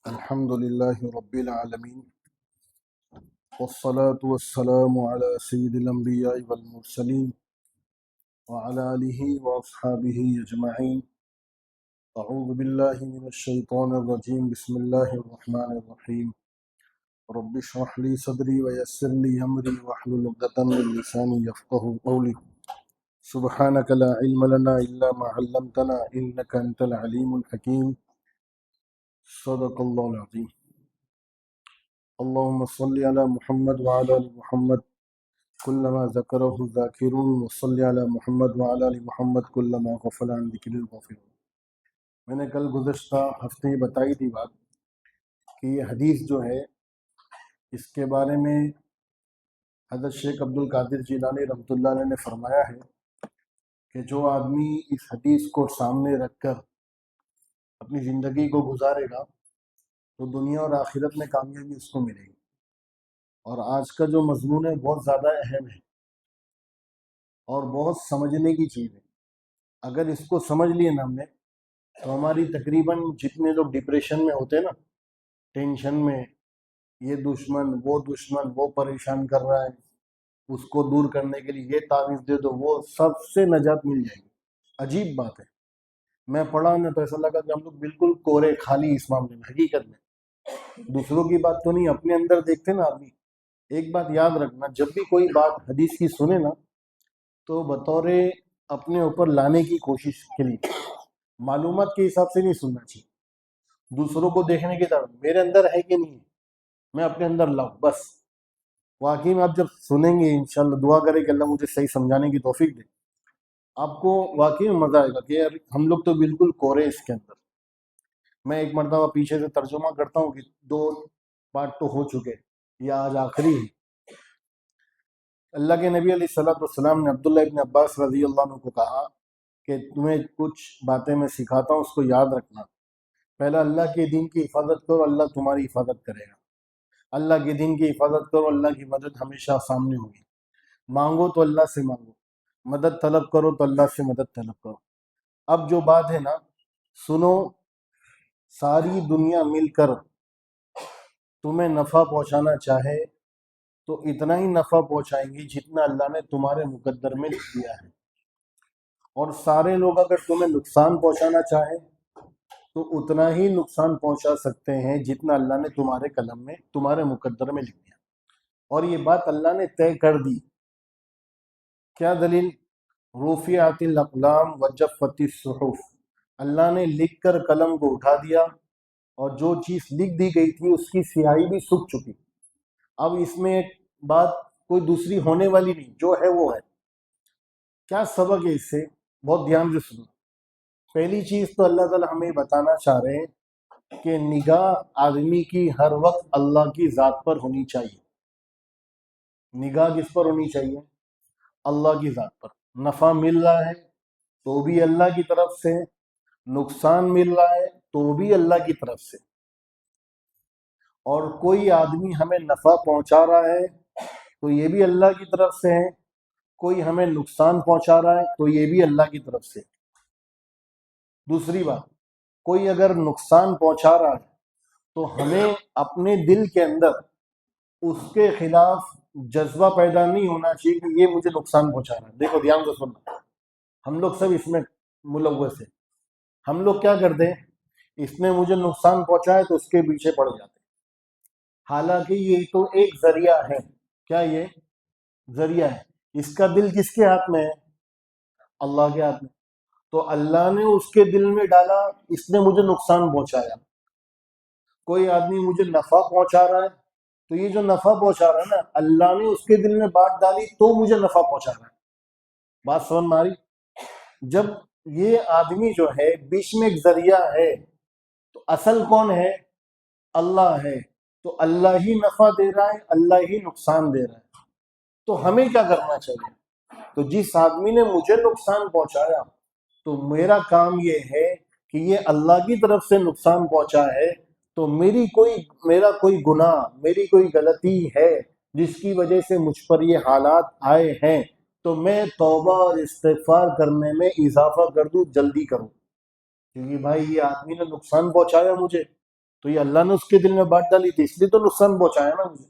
الحمد لله رب العالمين، والصلاة والسلام على سيد الأنبياء والمرسلين وعلى آله وأصحابه أجمعين. أعوذ بالله من الشيطان الرجيم. بسم الله الرحمن الرحيم. رب اشرح لي صدري ويسر لي أمري واحلل عقدة من لساني يفقهوا قولي. سبحانك لا علم لنا إلا ما علمتنا إنك أنت العليم الحكيم. صدق الله العظيم. اللهم صل على محمد وعلى آل محمد كلما ذكره الذاكرون، وصل على محمد وعلى آل محمد كلما غفل عن ذکر الغافلون. میں نے کل گزشتہ ہفتے بتائی تھی بات کہ یہ حدیث جو ہے اس کے بارے میں حضرت شیخ عبد القادر جیلانی رحمۃ اللہ علیہ نے فرمایا ہے کہ جو آدمی اس حدیث کو سامنے رکھ کر اپنی زندگی کو گزارے گا تو دنیا اور آخرت میں کامیابی اس کو ملے گی. اور آج کا جو مضمون ہے بہت زیادہ اہم ہے اور بہت سمجھنے کی چیز ہے. اگر اس کو سمجھ لیے نا ہم نے تو ہماری تقریباً جتنے لوگ ڈپریشن میں ہوتے ہیں نا، ٹینشن میں، یہ دشمن وہ پریشان کر رہا ہے، اس کو دور کرنے کے لیے یہ تعویذ دے دو، وہ سب سے نجات مل جائے گی. عجیب بات ہے، میں پڑھا نا تو ایسا لگا کہ ہم لوگ بالکل کورے خالی اس معاملے میں. حقیقت میں دوسروں کی بات تو نہیں، اپنے اندر دیکھتے نا آدمی. ایک بات یاد رکھنا، جب بھی کوئی بات حدیث کی سنے نا تو بطور اپنے اوپر لانے کی کوشش کے لیے، معلومات کے حساب سے نہیں سننا چاہیے. دوسروں کو دیکھنے کی طرف میرے اندر ہے کہ نہیں، میں اپنے اندر لاؤں بس. واقعی میں آپ جب سنیں گے انشاءاللہ دعا کریں کہ اللہ مجھے صحیح سمجھانے کی توفیق دے، آپ کو واقعی میں مزہ آئے گا کہ یار ہم لوگ تو بالکل کورے اس کے اندر. میں ایک مرتبہ پیچھے سے ترجمہ کرتا ہوں کہ 2 پارٹ تو ہو چکے، یہ آج آخری ہے. اللہ کے نبی علیہ الصلوۃ والسلام نے عبداللہ ابن عباس رضی اللہ عنہ کو کہا کہ تمہیں کچھ باتیں میں سکھاتا ہوں، اس کو یاد رکھنا. پہلا، اللہ کے دین کی حفاظت کرو، اللہ تمہاری حفاظت کرے گا. اللہ کے دین کی حفاظت کرو، اللہ کی مدد ہمیشہ سامنے ہوگی. مانگو تو اللہ سے مانگو، مدد طلب کرو تو اللہ سے مدد طلب کرو. اب جو بات ہے نا، سنو، ساری دنیا مل کر تمہیں نفع پہنچانا چاہے تو اتنا ہی نفع پہنچائیں گی جتنا اللہ نے تمہارے مقدر میں لکھ دیا ہے. اور سارے لوگ اگر تمہیں نقصان پہنچانا چاہے تو اتنا ہی نقصان پہنچا سکتے ہیں جتنا اللہ نے تمہارے قلم میں، تمہارے مقدر میں لکھ دیا. اور یہ بات اللہ نے طے کر دی. کیا دلیل؟ رفعت الاقلام وجفت الصحف، اللہ نے لکھ کر قلم کو اٹھا دیا اور جو چیز لکھ دی گئی تھی اس کی سیاہی بھی سوکھ چکی. اب اس میں ایک بات کوئی دوسری ہونے والی نہیں، جو ہے وہ ہے. کیا سبق ہے اس سے؟ بہت دھیان سے سنو. پہلی چیز تو اللہ تعالیٰ ہمیں بتانا چاہ رہے ہیں کہ نگاہ آدمی کی ہر وقت اللہ کی ذات پر ہونی چاہیے. نگاہ کس پر ہونی چاہیے؟ اللہ کی ذات پر. نفع مل رہا ہے تو بھی اللہ کی طرف سے، نقصان مل رہا ہے تو بھی اللہ کی طرف سے. اور کوئی آدمی ہمیں نفع پہنچا رہا ہے تو یہ بھی اللہ کی طرف سے ہے، کوئی ہمیں نقصان پہنچا رہا ہے تو یہ بھی اللہ کی طرف سے. دوسری بات، کوئی اگر نقصان پہنچا رہا ہے تو ہمیں اپنے دل کے اندر اس کے خلاف جذبہ پیدا نہیں ہونا چاہیے کہ یہ مجھے نقصان پہنچا رہا ہے. دیکھو دھیان سے سننا، ہم لوگ سب اس میں ملوث ہیں. ہم لوگ کیا کرتے ہیں، اس نے مجھے نقصان پہنچایا تو اس کے پیچھے پڑ جاتے ہیں. حالانکہ یہ تو ایک ذریعہ ہے. کیا یہ ذریعہ ہے؟ اس کا دل کس کے ہاتھ میں ہے؟ اللہ کے ہاتھ میں. تو اللہ نے اس کے دل میں ڈالا، اس نے مجھے نقصان پہنچایا. کوئی آدمی مجھے نفع پہنچا رہا ہے تو یہ جو نفع پہنچا رہا ہے نا، اللہ نے اس کے دل میں بات ڈالی تو مجھے نفع پہنچا رہا ہے. بات سمجھ میں آ رہی؟ جب یہ آدمی جو ہے بیچ میں ایک ذریعہ ہے تو اصل کون ہے؟ اللہ ہے. تو اللہ ہی نفع دے رہا ہے، اللہ ہی نقصان دے رہا ہے. تو ہمیں کیا کرنا چاہیے؟ تو جس آدمی نے مجھے نقصان پہنچایا تو میرا کام یہ ہے کہ یہ اللہ کی طرف سے نقصان پہنچا ہے تو میرا کوئی گناہ، میری کوئی غلطی ہے جس کی وجہ سے مجھ پر یہ حالات آئے ہیں، تو میں توبہ اور استغفار کرنے میں اضافہ کر دوں، جلدی کروں. کیونکہ بھائی یہ آدمی نے نقصان پہنچایا مجھے، تو یہ اللہ نے اس کے دل میں بات ڈالی تھی، اس لیے تو نقصان پہنچایا نا مجھے.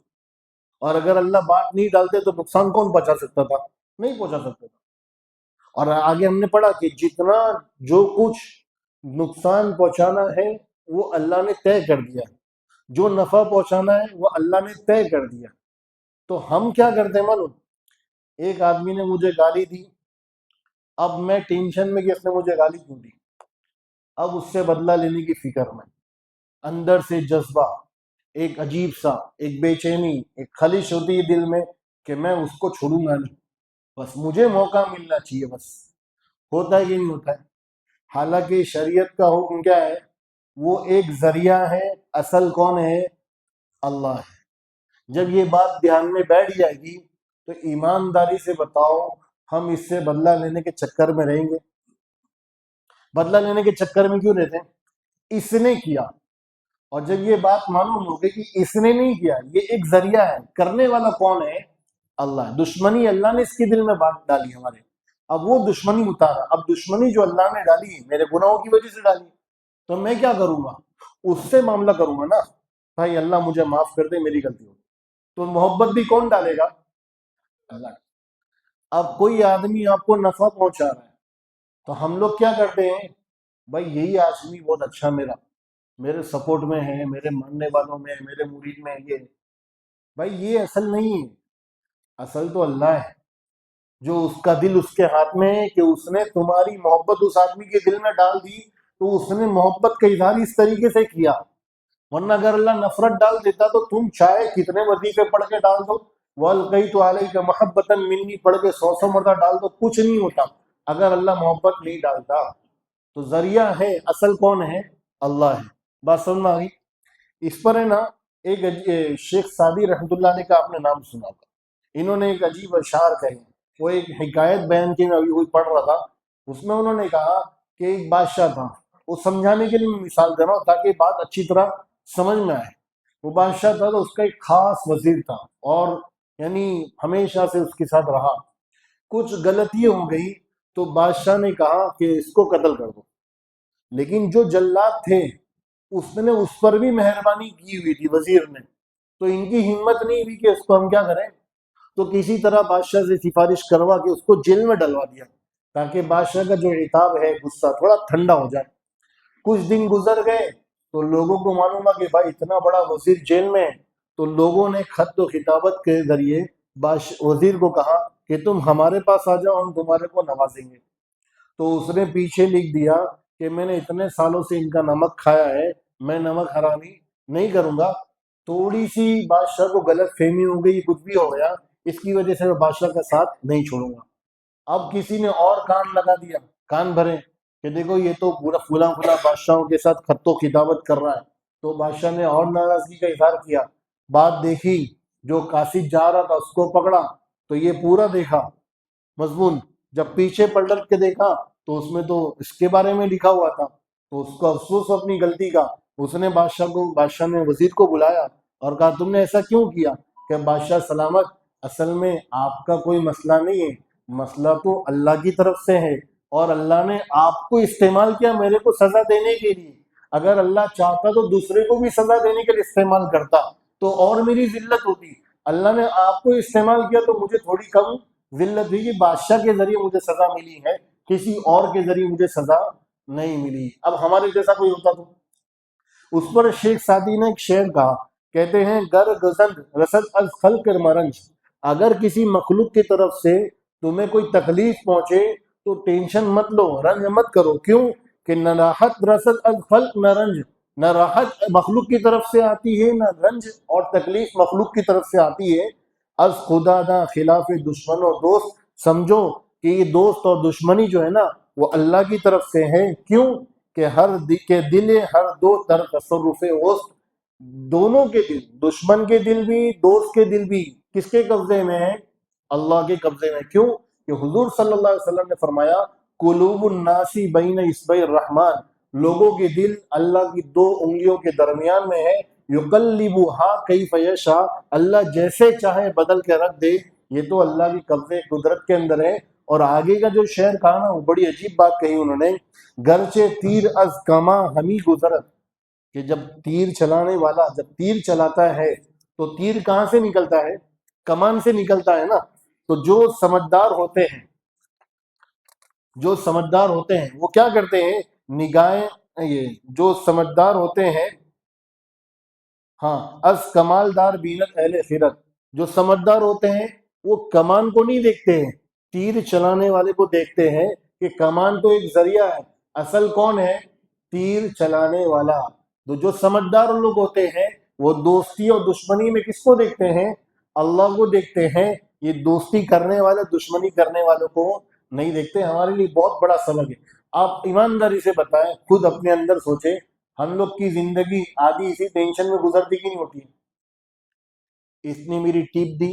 اور اگر اللہ بات نہیں ڈالتے تو نقصان کون پہنچا سکتا تھا؟ نہیں پہنچا سکتا تھا. اور آگے ہم نے پڑھا کہ جتنا جو کچھ نقصان پہنچانا ہے وہ اللہ نے طے کر دیا، جو نفع پہنچانا ہے وہ اللہ نے طے کر دیا. تو ہم کیا کرتے ہیں معلوم؟ ایک آدمی نے مجھے گالی دی، اب میں ٹینشن میں کہ اس نے مجھے گالی کیوں دی، اب اس سے بدلہ لینے کی فکر میں، اندر سے جذبہ، ایک عجیب سا، ایک بے چینی، ایک خلش ہوتی ہے دل میں کہ میں اس کو چھوڑوں گا نہیں، بس مجھے موقع ملنا چاہیے. بس ہوتا ہے کہ نہیں ہوتا ہے؟ حالانکہ شریعت کا حکم کیا ہے؟ وہ ایک ذریعہ ہے، اصل کون ہے؟ اللہ ہے. جب یہ بات دھیان میں بیٹھ جائے گی تو ایمانداری سے بتاؤ، ہم اس سے بدلہ لینے کے چکر میں رہیں گے؟ بدلہ لینے کے چکر میں کیوں رہتے ہیں؟ اس نے کیا. اور جب یہ بات معلوم ہو گئی کہ اس نے نہیں کیا، یہ ایک ذریعہ ہے، کرنے والا کون ہے؟ اللہ. دشمنی اللہ نے اس کے دل میں بات ڈالی ہمارے، اب وہ دشمنی اتارا. اب دشمنی جو اللہ نے ڈالی میرے گناہوں کی وجہ سے ڈالی، تو میں کیا کروں گا؟ اس سے معاملہ کروں گا نا، بھائی اللہ مجھے معاف کر دے، میری غلطی ہو. تو محبت بھی کون ڈالے گا؟ اللہ. اب کوئی آدمی آپ کو نفع پہنچا رہا ہے تو ہم لوگ کیا کرتے ہیں؟ بھائی یہی آدمی بہت اچھا، میرے سپورٹ میں ہے، میرے ماننے والوں میں، میرے مرید میں ہے. یہ بھائی یہ اصل نہیں ہے، اصل تو اللہ ہے، جو اس کا دل اس کے ہاتھ میں ہے کہ اس نے تمہاری محبت اس آدمی کے دل میں ڈال دی، تو اس نے محبت کا اظہار اس طریقے سے کیا. ورنہ اگر اللہ نفرت ڈال دیتا تو تم چاہے کتنے وظیفے پڑھ کے ڈال دو، وَأَلْقَيْتُ عَلَيْكَ مَحَبَّةً مِّنِّي پڑھ کے 100 مرتبہ ڈال دو، کچھ نہیں ہوتا اگر اللہ محبت نہیں ڈالتا. تو ذریعہ ہے، اصل کون ہے؟ اللہ ہے. بات سمجھ میں آ گئی؟ اس پر ہے نا ایک شیخ سعدی رحمۃ اللہ علیہ کا آپ نے نام سنا تھا، انہوں نے ایک عجیب اشعار کہے. وہ ایک حکایت بیان کی، میں ابھی وہی پڑھ رہا تھا، اس میں انہوں نے کہا کہ ایک بادشاہ تھا، وہ سمجھانے کے لیے میں مثال دے رہا ہوں تاکہ بات اچھی طرح سمجھ میں آئے. وہ بادشاہ تھا تو اس کا ایک خاص وزیر تھا، اور یعنی ہمیشہ سے اس کے ساتھ رہا. کچھ غلطی ہو گئی تو بادشاہ نے کہا کہ اس کو قتل کر دو، لیکن جو جلاد تھے اس نے اس پر بھی مہربانی کی ہوئی تھی وزیر نے، تو ان کی ہمت نہیں ہوئی کہ اس کو ہم کیا کریں، تو کسی طرح بادشاہ سے سفارش کروا کے اس کو جیل میں ڈلوا دیا تاکہ بادشاہ کا جو عتاب ہے، غصہ تھوڑا ٹھنڈا ہو جائے. کچھ دن گزر گئے تو لوگوں کو معلوم ہوا کہ بھائی اتنا بڑا وزیر جیل میں ہے، تو لوگوں نے خط و خطابت کے ذریعے وزیر کو کہا کہ تم ہمارے پاس آ جاؤ، ہم تمہارے کو نوازیں گے. تو اس نے پیچھے لکھ دیا کہ میں نے اتنے سالوں سے ان کا نمک کھایا ہے، میں نمک حرامی نہیں کروں گا. تھوڑی سی بادشاہ کو غلط فہمی ہو گئی، کچھ بھی ہو گیا، اس کی وجہ سے میں بادشاہ کا ساتھ نہیں چھوڑوں گا. اب کسی نے اور کان لگا دیا، کان بھرے کہ دیکھو یہ تو پورا فلاں بادشاہوں کے ساتھ خط و خطابت کر رہا ہے. تو بادشاہ نے اور ناراضگی کا اظہار کیا، بات دیکھی، جو قاصد جا رہا تھا اس کو پکڑا تو یہ پورا دیکھا مضمون، جب پیچھے پلٹ کے دیکھا تو اس میں تو اس کے بارے میں لکھا ہوا تھا. تو اس کو افسوس اپنی غلطی کا، اس نے بادشاہ نے وزیر کو بلایا اور کہا تم نے ایسا کیوں کیا؟ کہ بادشاہ سلامت، اصل میں آپ کا کوئی مسئلہ نہیں ہے، مسئلہ تو اللہ کی طرف سے ہے، اور اللہ نے آپ کو استعمال کیا میرے کو سزا دینے کے لیے. اگر اللہ چاہتا تو دوسرے کو بھی سزا دینے کے لیے استعمال کرتا تو اور میری ذلت ہوتی. اللہ نے آپ کو استعمال کیا تو مجھے تھوڑی کم ذلت ہوئی کہ بادشاہ کے ذریعے مجھے سزا ملی ہے، کسی اور کے ذریعے مجھے سزا نہیں ملی. اب ہمارے جیسا کوئی ہوتا تو. اس پر شیخ سعدی نے ایک شعر کہا، کہتے ہیں گر گزند رسد از خلق مرنج، اگر کسی مخلوق کی طرف سے تمہیں کوئی تکلیف پہنچے تو ٹینشن مت لو، رنج مت کرو. کیوں کہ نہ راحت رسد از خلق نہ رنج، نہ راحت مخلوق کی طرف سے آتی ہے، نہ رنج اور تکلیف مخلوق کی طرف سے آتی ہے. از خدا نہ خلاف دشمن و دوست، سمجھو کہ یہ دوست اور دشمنی جو ہے نا وہ اللہ کی طرف سے ہے. کیوں کہ کے دل ہر دو در تصرف وسط، دونوں کے دل، دشمن کے دل بھی دوست کے دل بھی کس کے قبضے میں ہے؟ اللہ کے قبضے میں. کیوں کہ حضور صلی اللہ علیہ وسلم نے فرمایا قلوب الناس بین اصبع الرحمن، لوگوں کے دل اللہ کی 2 انگلیوں کے درمیان میں ہے. یقلبها کیف یشاء، اللہ جیسے چاہے بدل کے رکھ دے. یہ تو اللہ کی قبضے قدرت کے اندر ہے. اور آگے کا جو شعر کہا نا وہ بڑی عجیب بات کہی انہوں نے، گرچہ تیر از کما ہمی گزرت، کہ جب تیر چلانے والا جب تیر چلاتا ہے تو تیر کہاں سے نکلتا ہے؟ کمان سے نکلتا ہے نا. تو جو سمجھدار ہوتے ہیں وہ کیا کرتے ہیں؟ نگاہیں، یہ جو سمجھدار ہوتے ہیں، ہاں، از کمالدار بینت اہل خیرت، جو سمجھدار ہوتے ہیں وہ کمان کو نہیں دیکھتے ہیں، تیر چلانے والے کو دیکھتے ہیں کہ کمان تو ایک ذریعہ ہے، اصل کون ہے؟ تیر چلانے والا. تو جو سمجھدار لوگ ہوتے ہیں وہ دوستی اور دشمنی میں کس کو دیکھتے ہیں؟ اللہ کو دیکھتے ہیں. یہ دوستی کرنے والے دشمنی کرنے والوں کو نہیں دیکھتے. ہمارے لیے بہت بڑا سبق ہے. آپ ایمانداری سے بتائیں، خود اپنے اندر سوچیں، ہم لوگ کی زندگی آدھی اسی ٹینشن میں گزرتی کی نہیں ہوتی ہے؟ اس نے میری ٹیپ دی،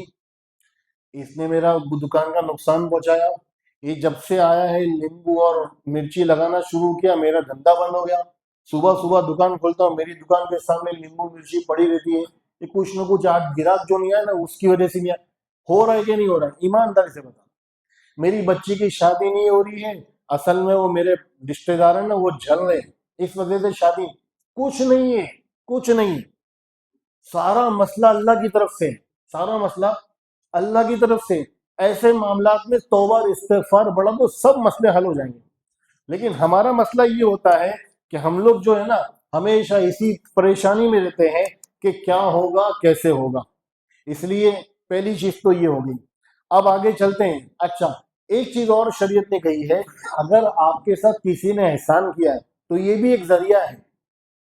اس نے میرا دکان کا نقصان پہنچایا، یہ جب سے آیا ہے لیمبو اور مرچی لگانا شروع کیا میرا دھندا بند ہو گیا. صبح صبح دکان کھولتا ہوں، میری دکان کے سامنے لیمبو مرچی پڑی رہتی ہے. یہ کچھ نہ کچھ آج گراہک جو نہیں آیا نا اس کی وجہ سے نہیں آیا. ہو رہا ہے کہ نہیں ہو رہا ہے؟ ایمانداری سے بتا. میری بچی کی شادی نہیں ہو رہی ہے، اصل میں وہ میرے رشتے دار ہیں نا وہ جل رہے ہیں، اس وجہ سے شادی. کچھ نہیں ہے، کچھ نہیں. سارا مسئلہ اللہ کی طرف سے، سارا مسئلہ اللہ کی طرف سے. ایسے معاملات میں توبہ اور استغفار بڑھا تو سب مسئلے حل ہو جائیں گے. لیکن ہمارا مسئلہ یہ ہوتا ہے کہ ہم لوگ جو ہے نا ہمیشہ اسی پریشانی میں رہتے ہیں کہ کیا ہوگا کیسے ہوگا. اس لیے پہلی چیز تو یہ ہوگی. اب آگے چلتے ہیں. اچھا، ایک چیز اور شریعت نے کہی ہے، اگر آپ کے ساتھ کسی نے احسان کیا ہے تو یہ بھی ایک ذریعہ ہے.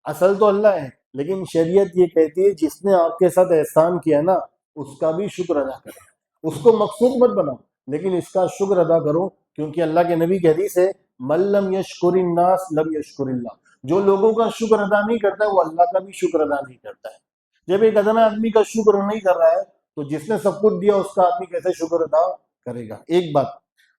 اصل تو اللہ ہے، لیکن شریعت یہ کہتی ہے جس نے آپ کے ساتھ احسان کیا نا اس کا بھی شکر ادا کرو. اس کو مقصود مت بناؤ لیکن اس کا شکر ادا کرو، کیونکہ اللہ کے نبی کی حدیث ہے، من لم یشکر الناس لم یشکر اللہ. جو لوگوں کا شکر ادا نہیں کرتا ہے وہ اللہ کا بھی شکر ادا نہیں کرتا ہے. جب ایک ادنا آدمی کا شکر نہیں کر رہا ہے تو جس نے سب کچھ دیا اس کا آدمی کیسے شکر ادا کرے گا؟ ایک بات.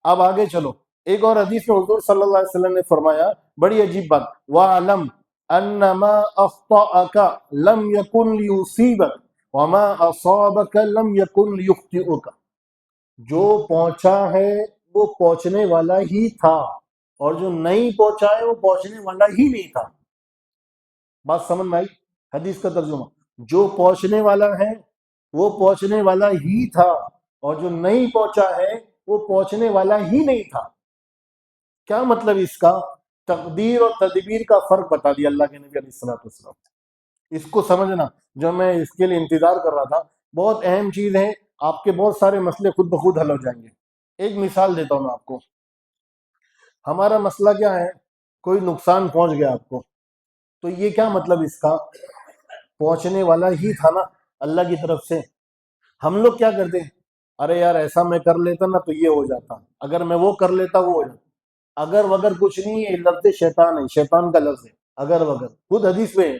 اب آگے چلو. ایک اور حدیث میں حضور صلی اللہ علیہ وسلم نے فرمایا بڑی عجیب بات، وَعَلَمْ أَنَّمَا أَخْطَأَكَ لَمْ يَكُنْ لِيُصِيبَكَ وَمَا أَصَابَكَ لَمْ يَكُنْ لِيُخْطِئَكَ. جو پہنچا ہے وہ پہنچنے والا ہی تھا، اور جو نہیں پہنچا ہے وہ پہنچنے والا ہی نہیں تھا. بات سمجھ میں آئی؟ حدیث کا ترجمہ، جو پہنچنے والا ہے وہ پہنچنے والا ہی تھا، اور جو نہیں پہنچا ہے وہ پہنچنے والا ہی نہیں تھا. کیا مطلب اس کا؟ تقدیر اور تدبیر کا فرق بتا دیا اللہ کے نبی علیہ الصلوۃ والسلام. اس کو سمجھنا، جو میں اس کے لیے انتظار کر رہا تھا، بہت اہم چیز ہے. آپ کے بہت سارے مسئلے خود بخود حل ہو جائیں گے. ایک مثال دیتا ہوں میں آپ کو. ہمارا مسئلہ کیا ہے؟ کوئی نقصان پہنچ گیا آپ کو، تو یہ کیا مطلب اس کا؟ پہنچنے والا ہی تھا نا اللہ کی طرف سے. ہم لوگ کیا کرتے ہیں؟ ارے یار ایسا میں کر لیتا نا تو یہ ہو جاتا، اگر میں وہ کر لیتا وہ ہو جاتا. اگر وگر کچھ نہیں ہے، لفظ شیطان ہے، شیطان کا لفظ ہے اگر وگر. خود حدیث میں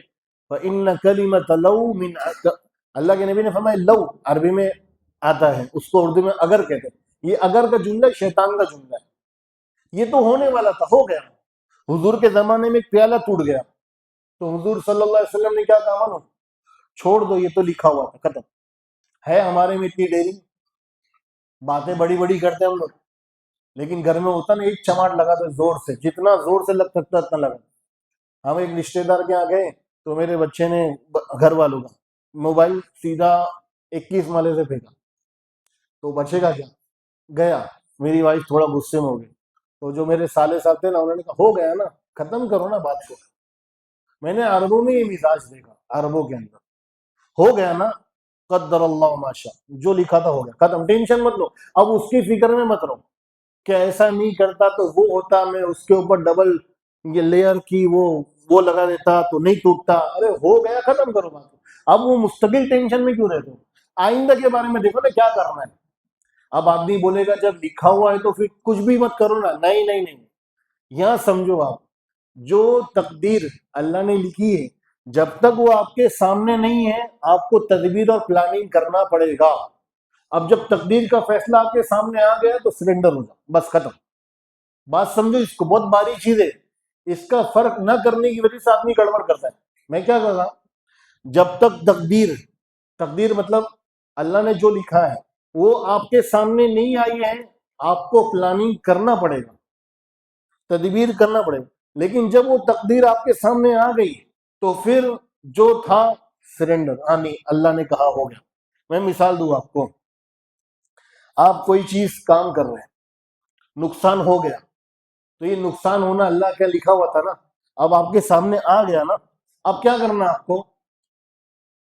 فَإِنَّ كَلِمَةَ لَوْ مِنْ اللہ کے نبی نے فرمایا لو عربی میں آتا ہے، اس کو اردو میں اگر کہتے ہیں. یہ اگر کا جملہ شیطان کا جملہ ہے. یہ تو ہونے والا تھا، ہو گیا. حضور کے زمانے میں ایک پیالہ ٹوٹ گیا تو حضور صلی اللہ علیہ وسلم نے کیا کہا؟ مانو چھوڑ دو، یہ تو لکھا ہوا تھا، ختم. ہے ہمارے میں اتنی ڈیری، باتیں بڑی بڑی کرتے ہیں ہم لوگ، لیکن گھر میں ہوتا نا ایک چماٹ لگا تو زور سے، جتنا زور سے لگ سکتا اتنا لگا. ہم ایک رشتے دار کے یہاں گئے تو میرے بچے نے گھر والوں کا موبائل سیدھا 21 مالے سے پھینکا. تو بچے کا کیا گیا. میری وائف تھوڑا غصے میں ہو گئی، تو جو میرے سالے صاحب تھے نا انہوں نے کہا ہو گیا نا، ختم کرو نا بات کو. میں نے عربوں میں یہ مزاج دیکھا، عربوں کے اندر ہو گیا نا، قدر اللہ ما شاء، جو لکھا تھا ہو گیا، ختم. ٹینشن مت لو، اب اس کی فکر میں مت رہو کہ ایسا نہیں کرتا تو وہ ہوتا، میں اس کے اوپر ڈبل یہ لیئر کی وہ لگا دیتا تو نہیں ٹوٹتا. ارے ہو گیا، ختم کرو بات. اب وہ مستقل ٹینشن میں کیوں رہتے ہو؟ آئندہ کے بارے میں دیکھو نا کیا کرنا ہے. اب آدمی بولے گا جب لکھا ہوا ہے تو پھر کچھ بھی مت کرو نا. نہیں نہیں نہیں، یہاں سمجھو آپ، جو تقدیر اللہ نے لکھی ہے جب تک وہ آپ کے سامنے نہیں ہے آپ کو تدبیر اور پلاننگ کرنا پڑے گا. اب جب تقدیر کا فیصلہ آپ کے سامنے آ گیا تو سرنڈر ہو جاؤ، بس ختم. بات سمجھو اس کو، بہت باری چیز ہے. اس کا فرق نہ کرنے کی وجہ سے آدمی گڑبڑ کرتا ہے. میں کیا کر رہا ہوں؟ جب تک تقدیر مطلب اللہ نے جو لکھا ہے وہ آپ کے سامنے نہیں آئی ہے آپ کو پلاننگ کرنا پڑے گا، تدبیر کرنا پڑے گا، لیکن جب وہ تقدیر آپ کے سامنے آ گئی تو پھر جو تھا سرنڈر، نہیں اللہ نے کہا ہو گیا۔ میں مثال دوں آپ کو، آپ کوئی چیز کام کر رہے ہیں، نقصان ہو گیا، تو یہ نقصان ہونا اللہ کا لکھا ہوا تھا نا، اب آپ کے سامنے آ گیا نا، اب کیا کرنا آپ کو؟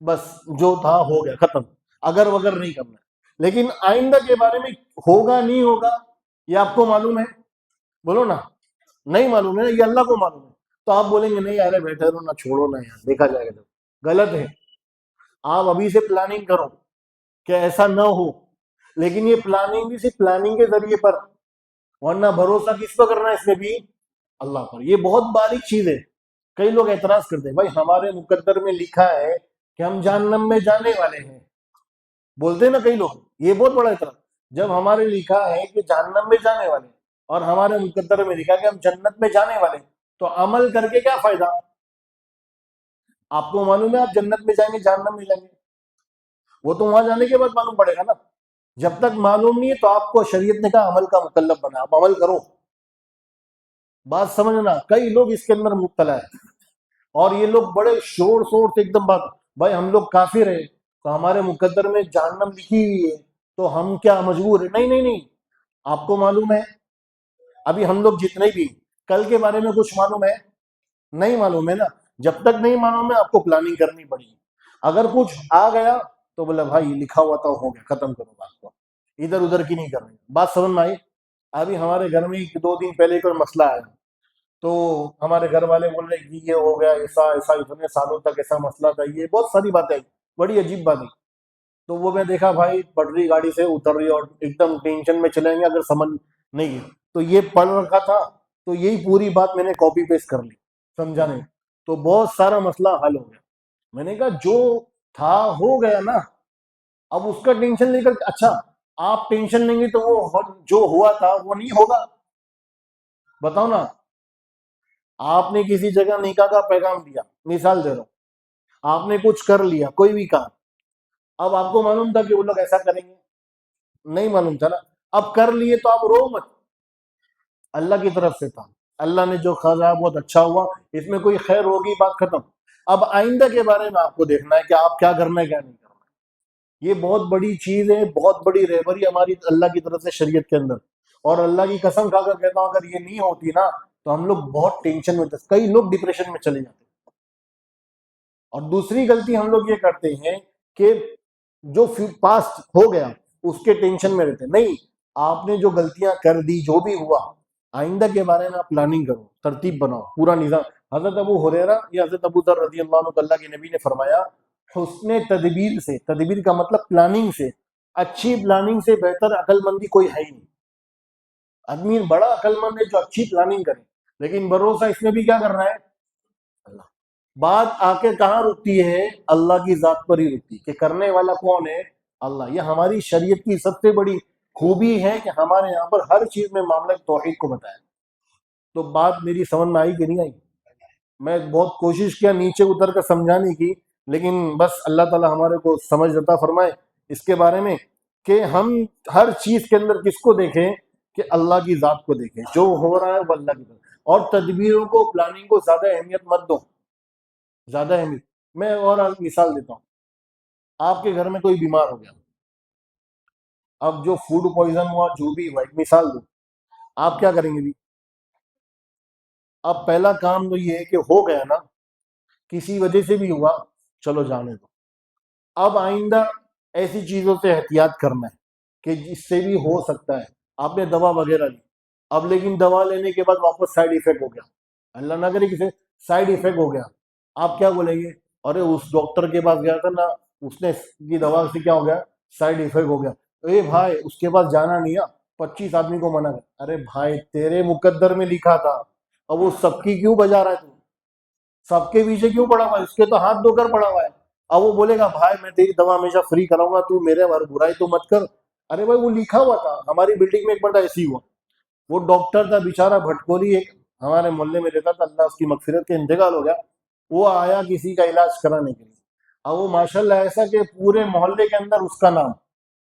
بس جو تھا ہو گیا، ختم، اگر وگر نہیں کرنا۔ لیکن آئندہ کے بارے میں ہوگا نہیں ہوگا یہ آپ کو معلوم ہے؟ بولو نا، نہیں معلوم ہے، یہ اللہ کو معلوم ہے۔ تو آپ بولیں گے نہیں یار بیٹھے رہو نا، چھوڑو نا یار، دیکھا جائے گا۔ غلط ہے، آپ ابھی سے پلاننگ کرو کہ ایسا نہ ہو، لیکن یہ پلاننگ بھی صرف پلاننگ کے ذریعے پر، ورنہ بھروسہ کس پر کرنا ہے اس میں بھی؟ اللہ پر۔ یہ بہت باریک چیز ہے۔ کئی لوگ اعتراض کرتے ہیں بھائی ہمارے مقدر میں لکھا ہے کہ ہم جہنم میں جانے والے ہیں، بولتے ہیں نا کئی لوگ، یہ بہت بڑا اعتراض۔ جب ہمارے لکھا ہے کہ جہنم میں جانے والے ہیں اور ہمارے مقدر میں لکھا ہے کہ ہم جنت میں جانے والے ہیں، تو عمل کر کے کیا فائدہ؟ آپ کو معلوم ہے آپ جنت میں جائیں گے جہنم میں جائیں گے، وہ تو وہاں جانے کے بعد معلوم پڑے گا نا۔ جب تک معلوم نہیں ہے تو آپ کو شریعت نے کہا عمل کا مکلف بنا، آپ عمل کرو۔ بات سمجھنا، کئی لوگ اس کے اندر مبتلا ہے، اور یہ لوگ بڑے شور شور سے ایک دم بات، بھائی ہم لوگ کافر ہیں تو ہمارے مقدر میں جہنم لکھی ہوئی ہے تو ہم کیا مجبور ہیں؟ نہیں نہیں نہیں، آپ کو معلوم ہے؟ ابھی ہم لوگ جتنے بھی کل کے بارے میں کچھ معلوم ہے؟ نہیں معلوم ہے نا۔ جب تک نہیں معلوم ہے آپ کو پلاننگ کرنی پڑے گی۔ اگر کچھ آ گیا تو بولے بھائی لکھا ہوا تو ہو گیا، ختم کرو بات کو، ادھر ادھر کی نہیں کرنی۔ بات سمجھ میں آئی؟ ابھی ہمارے گھر میں 2 دن پہلے کوئی مسئلہ آیا، تو ہمارے گھر والے بول رہے کہ یہ ہو گیا، ایسا ایسا، اتنے سالوں تک ایسا مسئلہ تھا، یہ بہت ساری باتیں آئی، بڑی عجیب بات ہے۔ تو وہ میں دیکھا بھائی پڑھ رہی گاڑی سے اتر رہی اور ایک دم ٹینشن میں چلیں گے اگر سمجھ نہیں ہے تو یہ پڑھ رکھا تھا، تو یہی پوری بات میں نے کاپی پیسٹ کر لی سمجھانے، تو بہت سارا مسئلہ حل ہو گیا۔ میں نے کہا جو تھا ہو گیا نا، اب اس کا ٹینشن لے کر، اچھا آپ ٹینشن لیں گے تو وہ جو ہوا تھا وہ نہیں ہوگا؟ بتاؤ نا۔ آپ نے کسی جگہ نکاح کا پیغام دیا، مثال دے رہا ہوں، آپ نے کچھ کر لیا کوئی بھی کام، اب آپ کو معلوم تھا کہ وہ لوگ ایسا کریں گے؟ نہیں معلوم تھا نا۔ اب کر لیے تو آپ رو مت، اللہ کی طرف سے تھا، اللہ نے جو خزا بہت اچھا ہوا، اس میں کوئی خیر ہوگی، بات ختم۔ اب آئندہ کے بارے میں آپ کو دیکھنا ہے کہ آپ کیا کرنا ہے کیا نہیں کرنا ہے۔ یہ بہت بڑی چیز ہے، بہت بڑی رہبری ہماری اللہ کی طرف سے شریعت کے اندر، اور اللہ کی قسم کھا کر کہتا ہوں اگر یہ نہیں ہوتی نا تو ہم لوگ بہت ٹینشن میں تھے، کئی لوگ ڈپریشن میں چلے جاتے۔ اور دوسری غلطی ہم لوگ یہ کرتے ہیں کہ جو پاسٹ ہو گیا اس کے ٹینشن میں رہتے، نہیں، آپ نے جو غلطیاں کر دی، جو بھی ہوا، آئندہ کے بارے میں آپ پلاننگ کرو، ترتیب بناؤ، پورا نظام۔ حضرت ابو ہریرہ یا حضرت ابو ذر رضی اللہ عنہ، اللہ کے نبی نے فرمایا حسن تدبیر سے، تدبیر کا مطلب پلاننگ سے، اچھی پلاننگ سے بہتر عقل مندی کوئی ہے ہی نہیں۔ آدمی بڑا عقل مند ہے جو اچھی پلاننگ کرے، لیکن بھروسہ اس میں بھی کیا کرنا ہے؟ اللہ۔ بات آ کے کہاں رکتی ہے؟ اللہ کی ذات پر ہی رکتی کہ کرنے والا کون ہے؟ اللہ۔ یہ ہماری شریعت کی سب سے بڑی خوبی ہے کہ ہمارے یہاں پر ہر چیز میں معاملہ توحید کو بتایا۔ تو بات میری سمجھ میں آئی کہ نہیں آئی؟ میں بہت کوشش کیا نیچے اتر کر سمجھانے کی، لیکن بس اللہ تعالیٰ ہمارے کو سمجھ عطا فرمائے اس کے بارے میں کہ ہم ہر چیز کے اندر کس کو دیکھیں؟ کہ اللہ کی ذات کو دیکھیں، جو ہو رہا ہے وہ اللہ کی طرف، اور تدبیروں کو، پلاننگ کو زیادہ اہمیت مت دو، زیادہ اہمیت۔ میں اور مثال دیتا ہوں، آپ کے گھر میں کوئی بیمار ہو گیا، اب جو فوڈ پوائزن ہوا، جو بھی ہوا، ایک مثال دو، آپ کیا کریں گے بھی؟ اب پہلا کام تو یہ ہے کہ ہو گیا نا، کسی وجہ سے بھی ہوا، چلو جانے دو۔ اب آئندہ ایسی چیزوں سے احتیاط کرنا ہے کہ جس سے بھی ہو سکتا ہے، آپ نے دوا وغیرہ لی، اب لیکن دوا لینے کے بعد واپس سائیڈ ایفیکٹ ہو گیا، اللہ نہ کرے کسی سائیڈ ایفیکٹ ہو گیا، آپ کیا بولیں گے؟ ارے اس ڈاکٹر کے پاس گیا تھا نا، اس نے کی دوا سے کیا ہو گیا؟ سائیڈ ایفیکٹ ہو گیا۔ اے بھائی اس کے پاس جانا نہیں ہے، 25 آدمی کو منع کر۔ ارے بھائی تیرے مقدر میں لکھا تھا، اب وہ سب کی کیوں بجا رہا ہے؟ تو سب کے پیچھے کیوں پڑا ہوا ہے؟ اس کے تو ہاتھ دھو کر پڑا ہوا ہے۔ اب وہ بولے گا بھائی میں تیری دوا ہمیشہ فری کراؤں گا، تو میرے برائی تو مت کر۔ ارے بھائی وہ لکھا ہوا تھا، ہماری بلڈنگ میں ایک بڑا ایسی ہوا، وہ ڈاکٹر تھا بیچارہ بھٹکولی، ایک ہمارے محلے میں رہتا تھا، اللہ اس کی مغفرت کے، انتقال ہو گیا۔ وہ آیا کسی کا علاج کرانے کے لیے، اب وہ ماشاءاللہ ایسا کہ پورے محلے کے اندر اس کا نام،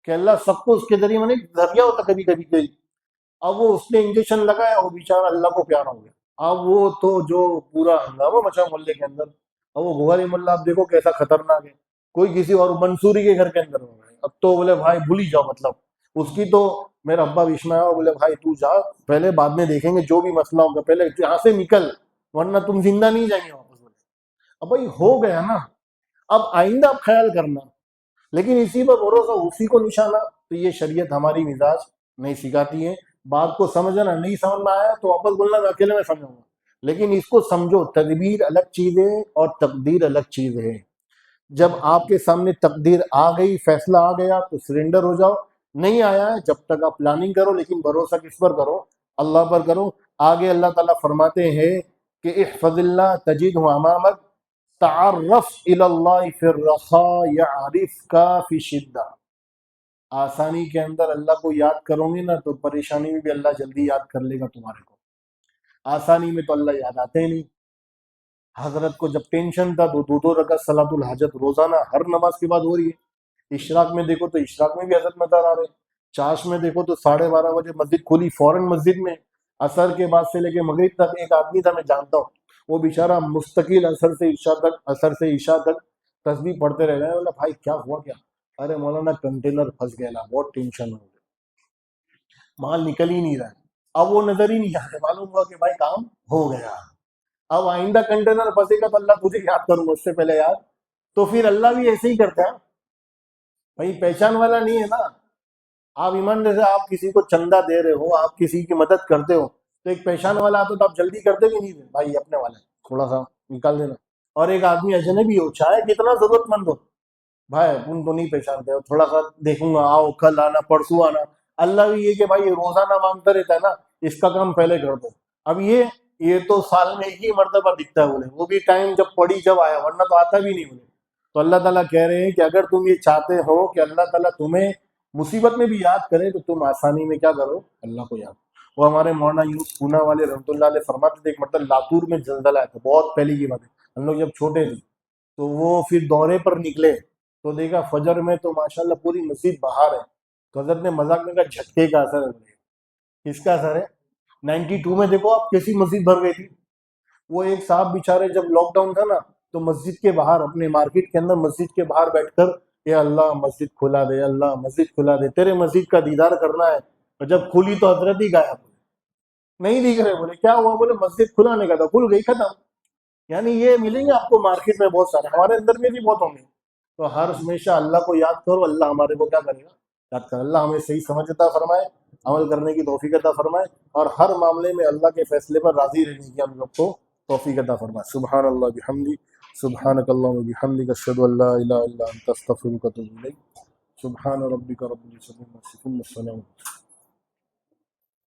کہ اللہ سب کو اس کے ذریعے، میں نے ذریعہ ہوتا کبھی کبھی کوئی اب وہ اس نے انجیکشن لگایا، وہ بیچارہ اللہ کو پیارا ہو گیا. اب وہ تو جو پورا ہنگامہ مچا محلے کے اندر. اب وہ بخاری ملا آپ دیکھو کیسا خطرناک ہے. کوئی کسی اور منصوری کے گھر کے اندر ہو گئے. اب تو بولے بھائی بھول ہی جاؤ، مطلب اس کی تو میرا ابا بھیشما ہے، بولے بھائی تو جا، پہلے بعد میں دیکھیں گے جو بھی مسئلہ ہوگا، پہلے یہاں سے نکل ورنہ تم زندہ نہیں جائیں گے واپس. بولے اب بھائی ہو گیا نا، اب آئندہ آپ خیال کرنا. لیکن اسی پر بھروسہ، اسی کو نشانہ. تو یہ شریعت ہماری مزاج نہیں سکھاتی ہے. بات کو سمجھنا، نہیں سمجھ میں آیا تو واپس بولنا میں اکیلے میں سمجھوں گا. لیکن اس کو سمجھو، تدبیر الگ چیز ہے اور تقدیر الگ چیز ہے. جب آپ کے سامنے تقدیر آ گئی، فیصلہ آ گیا تو سرنڈر ہو جاؤ. نہیں آیا ہے جب تک آپ پلاننگ کرو، لیکن بھروسہ کس پر کرو؟ اللہ پر کرو. آگے اللہ تعالیٰ فرماتے ہیں کہ احفظ اللہ تجدہ امامک، تعرف الی اللہ فی الرخاء یعرفک فی الشدہ. آسانی کے اندر اللہ کو یاد کرو گے نا تو پریشانی میں بھی اللہ جلدی یاد کر لے گا تمہارے کو. آسانی میں تو اللہ یاد آتے ہی نہیں. حضرت کو جب ٹینشن تھا تو 2 رکعت صلاۃ الحاجت روزانہ ہر نماز کے بعد ہو رہی ہے. اشراق میں دیکھو تو اشراق میں بھی حضرت نظر آ رہے. چاش میں دیکھو تو 12:30 بجے مسجد کھلی، فوراً مسجد میں. عصر کے بعد سے لے کے مغرب تک ایک آدمی تھا میں جانتا ہوں، وہ بیچارہ مستقل عصر سے عشاء تک تسبیح پڑھتے رہ گئے. بولا بھائی کیا ہوا کیا؟ ارے مولانا کنٹینر پھنس گیا نا، بہت ٹینشن ہو گیا، مال نکل ہی نہیں رہا ہے. اب وہ نظر ہی نہیں آ رہا، معلوم ہوا کہ بھائی کام ہو گیا. اب آئندہ کنٹینر پھنسے گا تو اللہ تجھے یاد کروں گا، اس سے پہلے یاد. تو پھر اللہ بھی ایسے ہی کرتا ہے بھائی، پہچان والا نہیں ہے نا. آپ ایمان سے آپ کسی کو چندہ دے رہے ہو، آپ کسی کی مدد کرتے ہو تو ایک پہچان والا آتا تو آپ جلدی کرتے بھی نہیں، بھائی اپنے والے تھوڑا سا نکال دینا. اور ایک آدمی اجنبی ہو، چاہے کتنا ضرورت مند ہو، بھائی تم تو نہیں پہچانتے ہو، تھوڑا سا دیکھوں گا، آؤ کل آنا پرسوں آنا. اللہ بھی یہ کہ بھائی روزانہ مانگتا رہتا ہے نا، اس کا کام پہلے کر دو. اب یہ تو سال میں ایک ہی مرتبہ دکھتا ہے، بولے وہ بھی ٹائم جب پڑی جب آیا، ورنہ تو آتا بھی نہیں. بولے تو اللہ تعالیٰ کہہ رہے ہیں کہ اگر تم یہ چاہتے ہو کہ اللہ تعالیٰ تمہیں مصیبت میں بھی یاد کرے تو تم آسانی میں کیا کرو؟ اللہ کو یاد. وہ ہمارے مولانا یونس پونا والے رحمۃ اللہ علیہ فرماتے تھے، ایک مرتبہ لاتور میں زلزلہ آیا تھا، بہت پہلے کی بات ہے، ہم لوگ جب چھوٹے تھے. تو وہ پھر دورے پر نکلے تو دیکھا فجر میں تو ماشاءاللہ پوری مسجد باہر ہے. تو حضرت نے مذاق میں کہا جھٹکے کا اثر ہے. کس کا اثر ہے؟ 92 میں دیکھو آپ کیسی مسجد بھر گئی تھی. وہ ایک صاحب بیچارے جب لاک ڈاؤن تھا نا تو مسجد کے باہر، اپنے مارکیٹ کے اندر مسجد کے باہر بیٹھ کر، اے اللہ مسجد کھلا دے، اللہ مسجد کھلا دے، تیرے مسجد کا دیدار کرنا ہے. اور جب کھلی تو حضرت ہی غائب، نہیں دکھ رہے. بولے کیا ہوا؟ بولے مسجد کھلانے کا تھا، کھل گئی، ختم. یعنی یہ ملیں گے آپ کو مارکیٹ میں بہت سارے، ہمارے اندر میں بھی بہت ہوں گے. تو ہر ہمیشہ اللہ کو یاد کرو، اللہ ہمارے کو کیا کرے گا؟ یاد کر. اللہ ہمیں صحیح سمجھ عطا فرمائے، عمل کرنے کی توفیق عطا فرمائے، اور ہر معاملے میں اللہ کے فیصلے پر راضی رہنے کی ہم لوگ کو توفیق عطا فرمائے. سبحان اللہ بحمدی، سبحانک اللہم وبحمدک، اشہد ان لا الہ الا انت، استغفرک و اتوب الیک. سبحان ربک رب العزۃ عما یصفون، والسلام